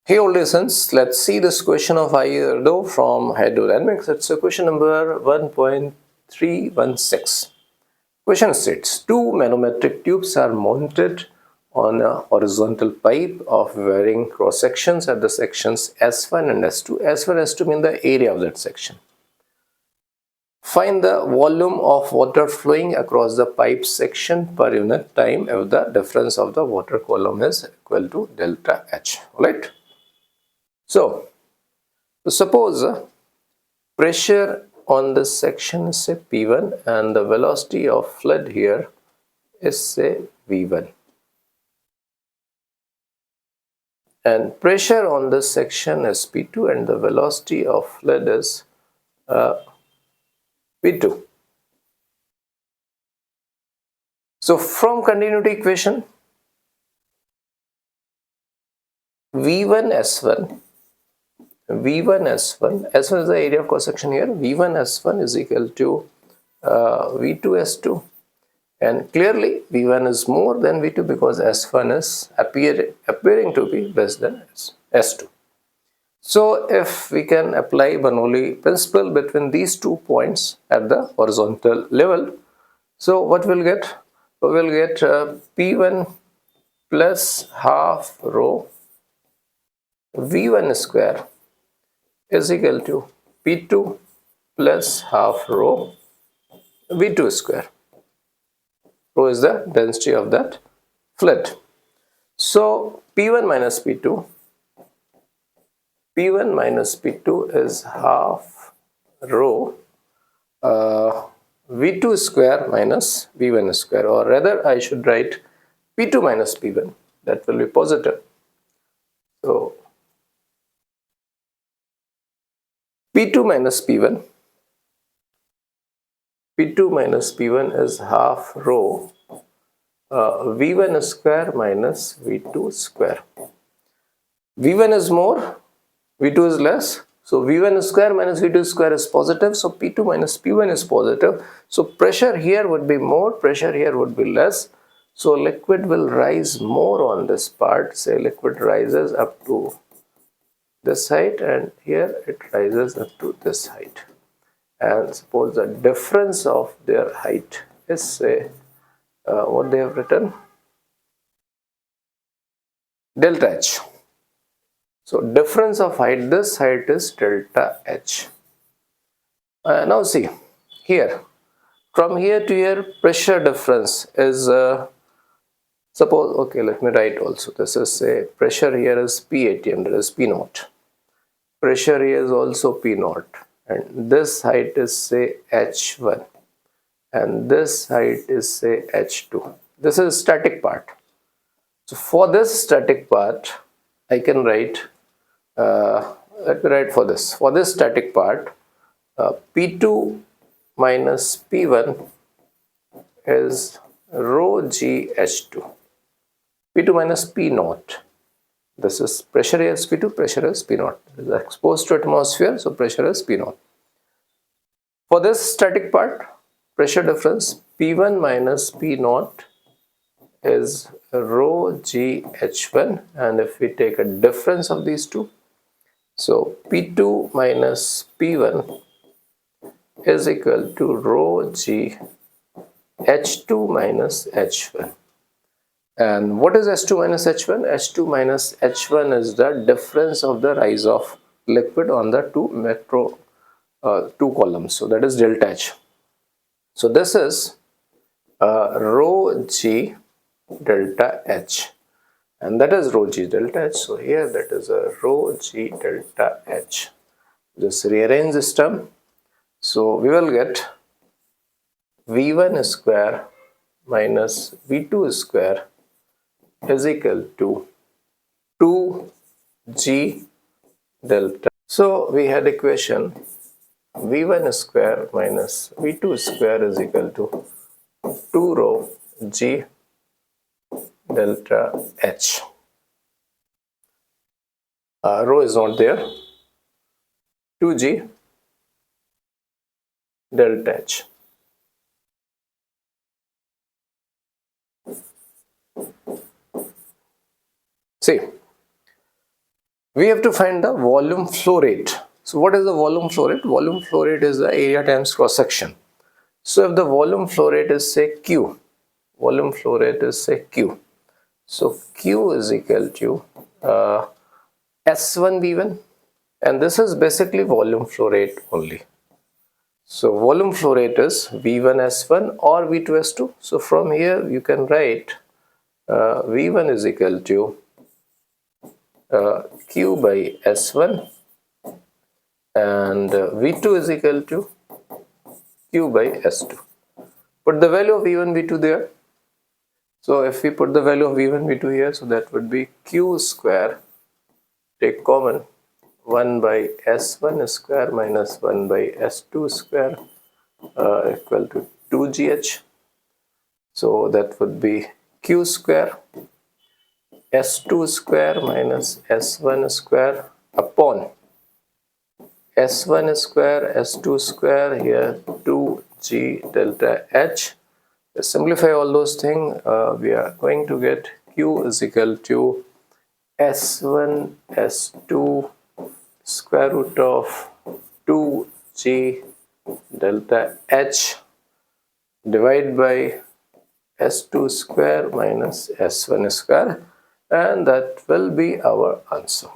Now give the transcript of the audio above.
Hey old lessons, let's see this question of Irodov from Hydrodynamics. It's a question number 1.316. Question states, two manometric tubes are mounted on a horizontal pipe of varying cross sections at the sections S1 and S2. S1 and S2 mean the area of that section. Find the volume of water flowing across the pipe section per unit time if the difference of the water column is equal to delta H. Alright. So suppose pressure on this section is say P1 and the velocity of flood here is say V1. And pressure on this section is P2 and the velocity of flood is V2. So from continuity equation, V1 S1 S1 is the area of cross section here. V1 S1 is equal to V2 S2, and clearly V1 is more than V2 because S1 is appearing to be less than S2. So if we can apply Bernoulli principle between these 2 points at the horizontal level, so what we'll get? We will get P1 plus half rho V1 square is equal to P2 plus half rho V2 square. Rho is the density of that fluid. So P1 minus P2 is half rho V2 square minus V1 square, or rather I should write P2 minus P1, that will be positive. So P2 minus P1 is half rho V1 square minus V2 square. V1 is more, V2 is less. So V1 square minus V2 square is positive. So P2 minus P1 is positive. So pressure here would be more, pressure here would be less. So liquid will rise more on this part. Say liquid rises up to this height and here it rises up to this height. And suppose the difference of their height is say what they have written, delta H. So difference of height, this height is delta H. Now see here, from here to here pressure difference is suppose, okay, let me write also, this is say pressure here is P80 and there is P0. Pressure here is also P0 and this height is say H1 and this height is say H2. This is static part. So for this static part I can write, let me write for this static part, P2 minus P1 is rho g H2, P2 minus P0. This is pressure here is P2, pressure is P0. It is exposed to atmosphere, so pressure is P0. For this static part, pressure difference P1 minus P0 is rho g H1, and if we take a difference of these two, so P2 minus P1 is equal to rho g H2 minus H1. And what is H2 minus H1? H2 minus H1 is the difference of the rise of liquid on the two columns. So that is delta H. So this is rho g delta H, and that is rho g delta H. So here that is a rho g delta H. Just rearrange this term. So we will get V1 square minus V2 square is equal to 2g delta. So we had equation V1 square minus V2 square is equal to 2 rho g delta H. Rho is not there, 2g delta H. See, We have to find the volume flow rate. So what is the volume flow rate? Volume flow rate is the area times cross section. So if the volume flow rate is say Q, volume flow rate is say Q. So Q is equal to S1 V1, and this is basically volume flow rate only. So volume flow rate is V1 S1 or V2 S2. So from here you can write V1 is equal to Q by S1 and V2 is equal to Q by S2. Put the value of V1 V2 there. So if we put the value of V1 V2 here, so that would be Q square, take common, 1 by S1 square minus 1 by S2 square equal to 2GH. So that would be Q square S2 square minus S1 square upon S1 square S2 square, here 2G delta H. Simplify all those things, we are going to get Q is equal to S1 S2 square root of 2G delta H divided by S2 square minus S1 square, and that will be our answer.